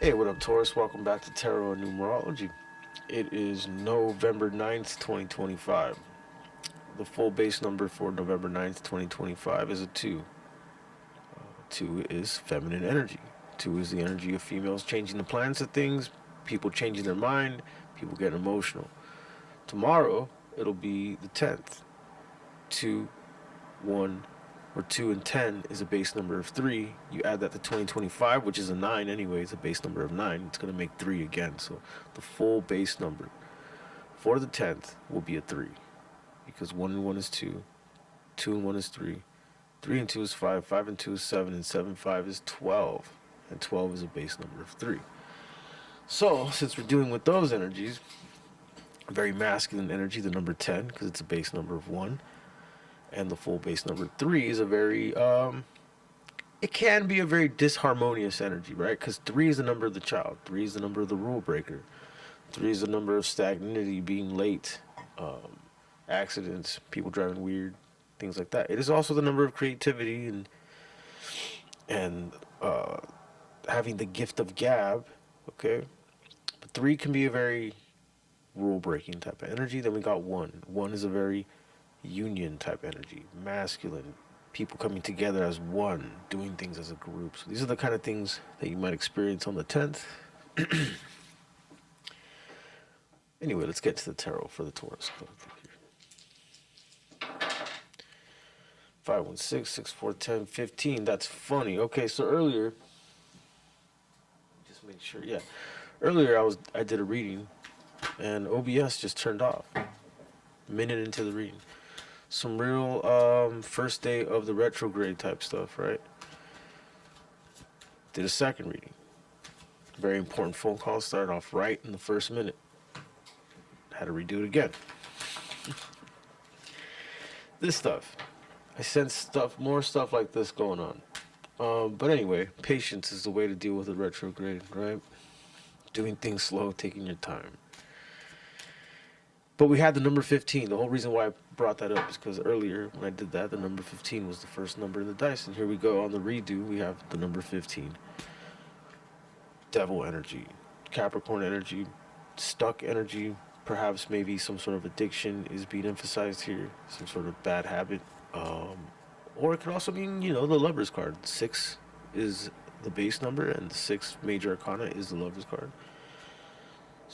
Hey, what up, Taurus? Welcome back to Tarot and Numerology. It is November 9th, 2025. The full base number for November 9th, 2025 is a 2. 2 is feminine energy. 2 is the energy of females changing the plans of things, people changing their mind, people getting emotional. Tomorrow, it'll be the 10th. 2, 1, or 2 and 10 is a base number of 3. You add that to 2025, which is a 9 anyway, it's a base number of 9. It's going to make 3 again. So the full base number for the 10th will be a 3. Because 1 and 1 is 2, 2 and 1 is 3, 3 and 2 is 5, 5 and 2 is 7, and 7 5 is 12. And 12 is a base number of 3. So, since we're dealing with those energies, very masculine energy, the number 10, because it's a base number of 1, and the full base number 3 is a very it can be a very disharmonious energy, right? Because 3 is the number of the child, 3 is the number of the rule breaker, 3 is the number of stagnancy, being late, accidents, people driving weird, things like that. It is also the number of creativity and having the gift of gab. Okay, but 3 can be a very rule breaking type of energy. Then we got 1. 1 is a very union type energy, masculine, people coming together as one, doing things as a group. So these are the kind of things that you might experience on the 10th. Anyway, let's get to the tarot for the Taurus. 516 6410 15. That's funny. Okay, so earlier, just make sure. Yeah, earlier I did a reading, and OBS just turned off. Minute into the reading, some real first day of the retrograde type stuff, right? Did a second reading. Very important phone call. Started off right in the first minute. Had to redo it again. This stuff. I sense more stuff like this going on. But anyway, patience is the way to deal with a retrograde, right? Doing things slow, taking your time. But we had the number 15. The whole reason why I brought that up is because earlier when I did that, the number 15 was the first number in the dice. And here we go on the redo, we have the number 15. Devil energy, Capricorn energy, stuck energy, perhaps maybe some sort of addiction is being emphasized here, some sort of bad habit. Or it could also mean, the Lover's card. 6 is the base number, and the 6th major arcana is the Lover's card.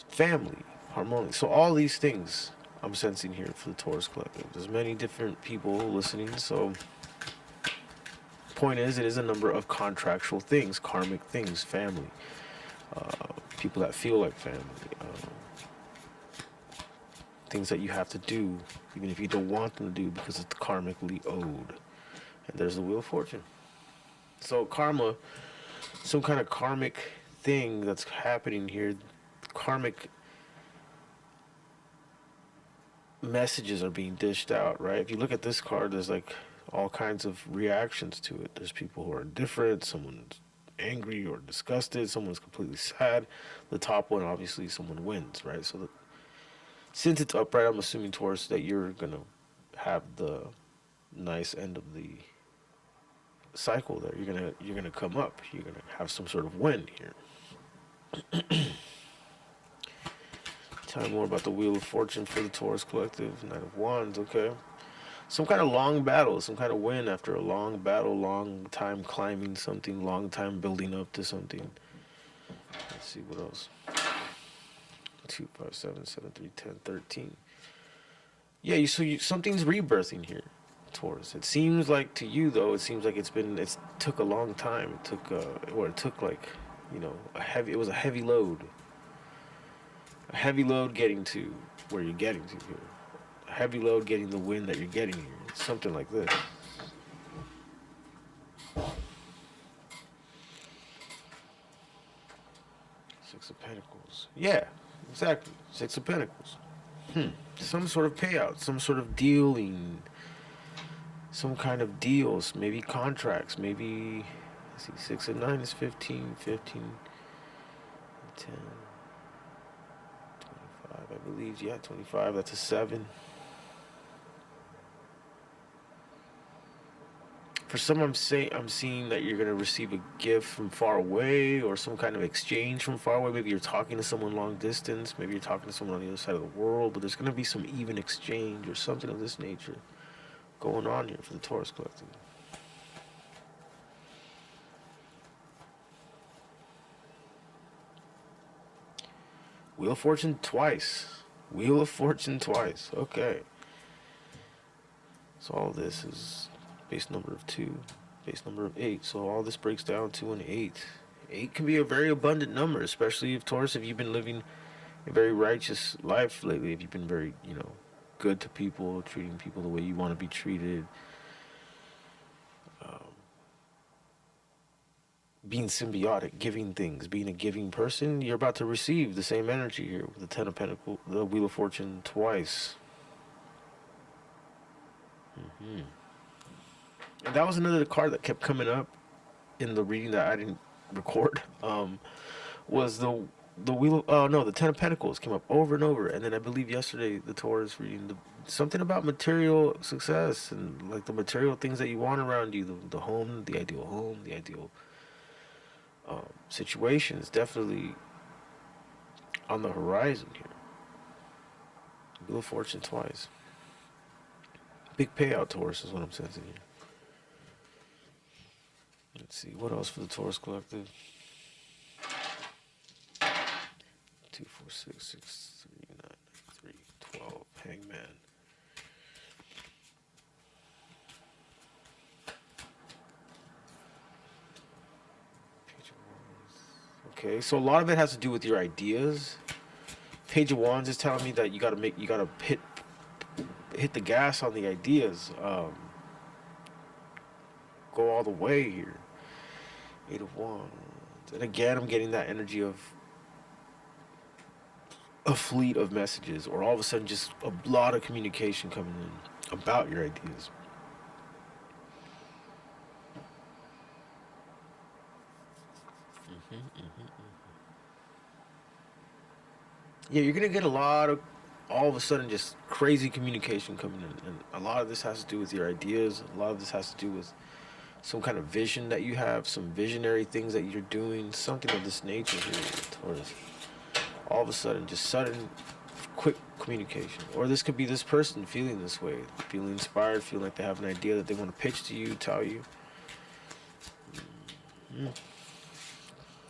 Family, harmonic. So all these things I'm sensing here for the Taurus Collective. There's many different people listening, so point is, it is a number of contractual things, karmic things, family, people that feel like family, things that you have to do, even if you don't want them to do, because it's karmically owed. And there's the Wheel of Fortune. So karma, some kind of karmic thing that's happening here, karmic messages are being dished out, right? If you look at this card, there's like all kinds of reactions to it. There's people who are indifferent, someone's angry or disgusted, someone's completely sad. The top one, obviously, someone wins, right? So since it's upright, I'm assuming, Taurus, that you're gonna have the nice end of the cycle there. You're gonna come up. You're gonna have some sort of win here. Tell me more about the Wheel of Fortune for the Taurus Collective. Knight of Wands, okay. Some kind of long battle, some kind of win after a long battle, long time climbing something, long time building up to something. Let's see what else. 2, 5, 7, 7, 3, 10, 13. Yeah, something's rebirthing here, Taurus. It seems like to you, though, it seems like it took a long time. It took like, it was a heavy load. A heavy load getting to where you're getting to here. A heavy load getting the win that you're getting here. It's something like this. Six of Pentacles. Yeah, exactly. Six of Pentacles. Some sort of payout, some sort of dealing, some kind of deals, maybe contracts, maybe, let's see, 6 and 9 is 15, 15, 10, 25, I believe. Yeah, 25, that's a 7. For some, I'm seeing that you're gonna receive a gift from far away, or some kind of exchange from far away. Maybe you're talking to someone long distance. Maybe you're talking to someone on the other side of the world. But there's gonna be some even exchange or something of this nature going on here for the Taurus collective. Wheel of Fortune twice. Wheel of Fortune twice. Okay. So all this is base number of 2, base number of 8. So all this breaks down to an 8. 8 can be a very abundant number, especially if Taurus, if you've been living a very righteous life lately, if you've been very, good to people, treating people the way you want to be treated, um, being symbiotic, giving things, being a giving person, you're about to receive the same energy here with the Ten of Pentacles, the Wheel of Fortune twice. And that was another card that kept coming up in the reading that I didn't record. Was the Wheel of, no, the Ten of Pentacles came up over and over. And then I believe yesterday the Taurus reading, something about material success and like the material things that you want around you, the home, the ideal situation is definitely on the horizon here. Wheel of Fortune twice. Big payout, Taurus, is what I'm sensing here. Let's see, what else for the Taurus collective? 2, 4, 6, 6, 3, 9, 3, 12. Hangman. Page of Wands. Okay, so a lot of it has to do with your ideas. Page of Wands is telling me that you gotta hit the gas on the ideas. Go all the way here. 8 of Wands. And again, I'm getting that energy of a fleet of messages, or all of a sudden just a lot of communication coming in about your ideas. Yeah, you're gonna get a lot of, all of a sudden, just crazy communication coming in, and a lot of this has to do with your ideas. A lot of this has to do with some kind of vision that you have, some visionary things that you're doing, something of this nature here, Taurus. All of a sudden, just sudden, quick communication. Or this could be this person feeling this way, feeling inspired, feeling like they have an idea that they want to pitch to you, tell you.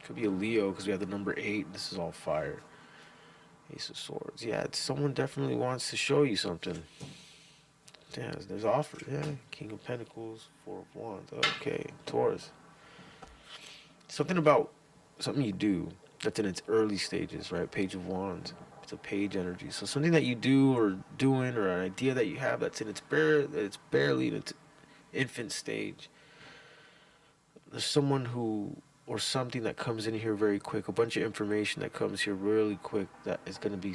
Could be a Leo because we have the number 8. This is all fire. Ace of Swords. Yeah, someone definitely wants to show you something. Yeah, there's offers. Yeah, King of Pentacles, 4 of Wands. Okay, Taurus. Something about something you do that's in its early stages, right? Page of Wands. It's a page energy. So something that you do or doing, or an idea that you have that's in its barely in its infant stage. There's someone who, or something that comes in here very quick, a bunch of information that comes here really quick that is going to be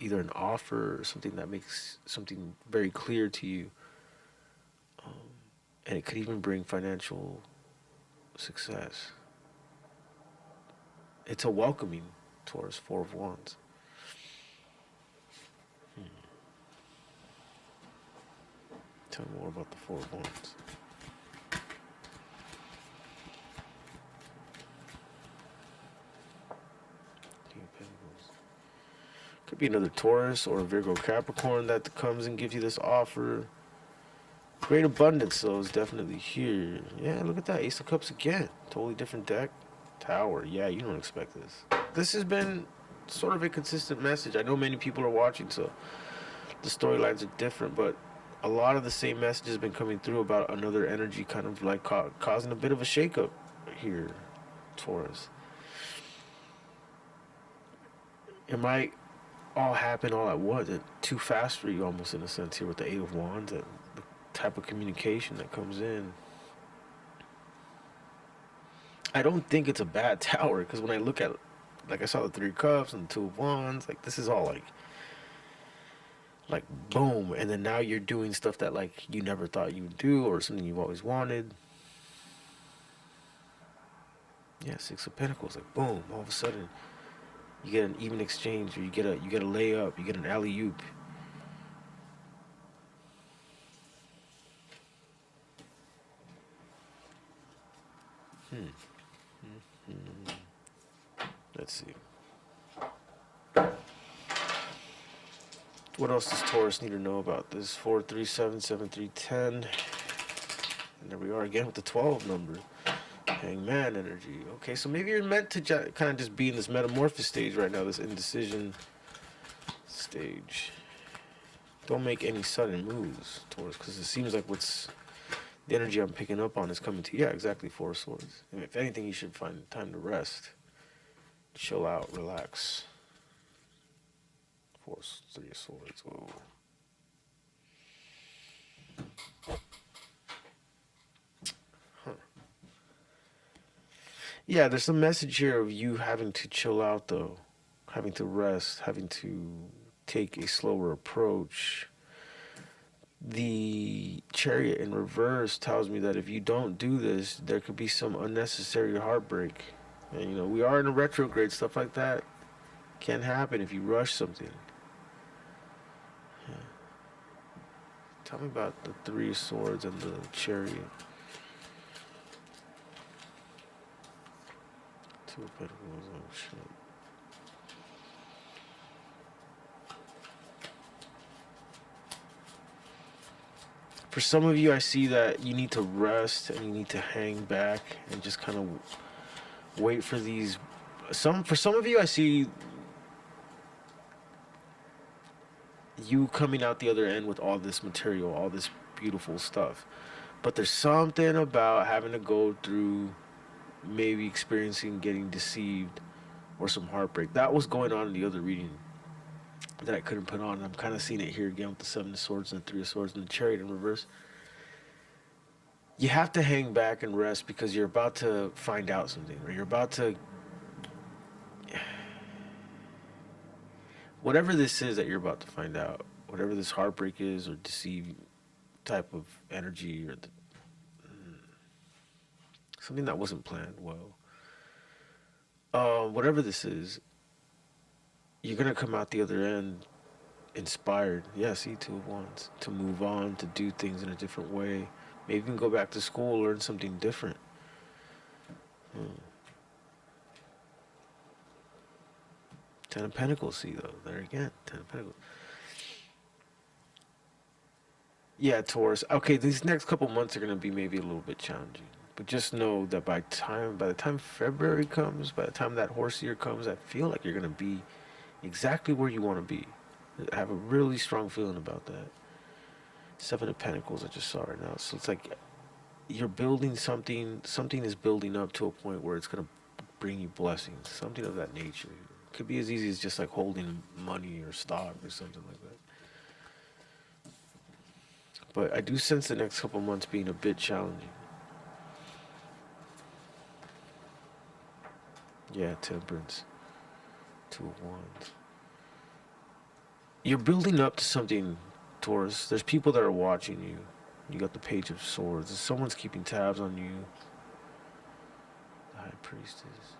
either an offer or something that makes something very clear to you. And it could even bring financial success. It's a welcoming Taurus, 4 of Wands. Tell me more about the 4 of Wands. Could be another Taurus or a Virgo Capricorn that comes and gives you this offer. Great abundance, though, is definitely here. Yeah, look at that. Ace of Cups again. Totally different deck. Tower. Yeah, you don't expect this. This has been sort of a consistent message. I know many people are watching, so the storylines are different, but a lot of the same message has been coming through about another energy kind of like causing a bit of a shakeup here, Taurus. It might all happen all at once, too fast for you almost, in a sense, here with the 8 of Wands, and the type of communication that comes in. I don't think it's a bad tower, because when I look at, like, I saw the 3 of Cups and the 2 of Wands, like, this is all like boom, and then now you're doing stuff that, like, you never thought you would do, or something you've always wanted. Yeah, 6 of Pentacles, like, boom, all of a sudden you get an even exchange, or you get a layup, you get an alley-oop. Let's see. What else does Taurus need to know about this? 4377310. And there we are again with the 12 number. Hangman energy. Okay, so maybe you're meant to kind of just be in this metamorphosis stage right now, this indecision stage. Don't make any sudden moves, Taurus, because it seems like what's the energy I'm picking up on is coming to you. Yeah, exactly, Four of Swords. And if anything, you should find time to rest, chill out, relax. Three of Swords. Whoa. Huh. Yeah, there's a message here of you having to chill out, though, having to rest, having to take a slower approach. The Chariot in reverse tells me that if you don't do this, there could be some unnecessary heartbreak. And, you know, we are in a retrograde, stuff like that can happen if you rush something. Yeah. Tell me about the Three of Swords and the Chariot. Two of Pentacles, oh shit. For some of you, I see that you need to rest and you need to hang back and just kind of wait for these. For some of you, I see you coming out the other end with all this material, all this beautiful stuff. But there's something about having to go through maybe experiencing getting deceived or some heartbreak. That was going on in the other reading that I couldn't put on. I'm kind of seeing it here again with the Seven of Swords and the Three of Swords and the Chariot in reverse. You have to hang back and rest because you're about to find out something, or you're about to, whatever this is that you're about to find out, whatever this heartbreak is or deceive type of energy, or something that wasn't planned well. Whatever this is, you're gonna come out the other end inspired. Yeah, see, Two of Wands, to move on, to do things in a different way. Maybe even go back to school, learn something different. Ten of Pentacles, see, though, there again, Ten of Pentacles. Yeah, Taurus. Okay, these next couple months are gonna be maybe a little bit challenging, but just know that by the time February comes, by the time that horse year comes, I feel like you're gonna be exactly where you want to be. I have a really strong feeling about that. Seven of Pentacles, I just saw right now. So it's like you're building something. Something is building up to a point where it's gonna bring you blessings. Something of that nature. It could be as easy as just like holding money or stock or something like that. But I do sense the next couple months being a bit challenging. Yeah, Temperance. Two of Wands. You're building up to something, Taurus. There's people that are watching you. You got the Page of Swords. Someone's keeping tabs on you. The High Priestess.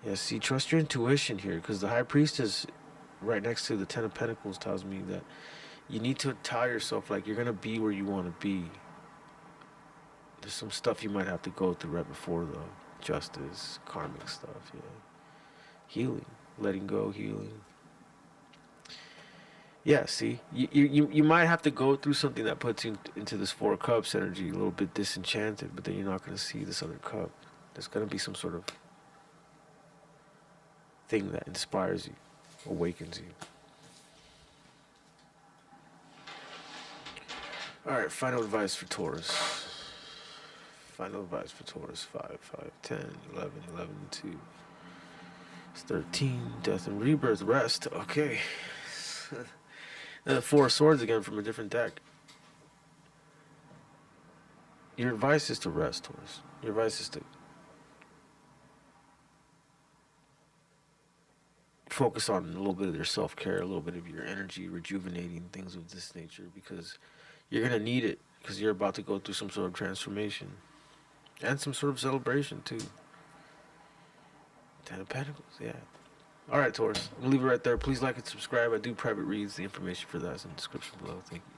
Yeah, see, trust your intuition here, because the High Priestess right next to the Ten of Pentacles tells me that you need to tell yourself, like, you're going to be where you want to be. There's some stuff you might have to go through right before, though. Justice, karmic stuff, yeah. Healing, letting go, healing. Yeah, see, you might have to go through something that puts you into this Four of Cups energy, a little bit disenchanted, but then you're not going to see this other cup. There's going to be some sort of thing that inspires you, awakens you. All right, final advice for Taurus. Final advice for Taurus. 5, 5, 10, 11, 11, 2. It's 13, death and rebirth, rest. Okay. And the Four of Swords again from a different deck. Your advice is to rest, Taurus. Your advice is to focus on a little bit of your self-care, a little bit of your energy, rejuvenating, things of this nature, because you're going to need it, because you're about to go through some sort of transformation and some sort of celebration, too. Ten of Pentacles, yeah. All right, Taurus. I'm going to leave it right there. Please like and subscribe. I do private reads. The information for that is in the description below. Thank you.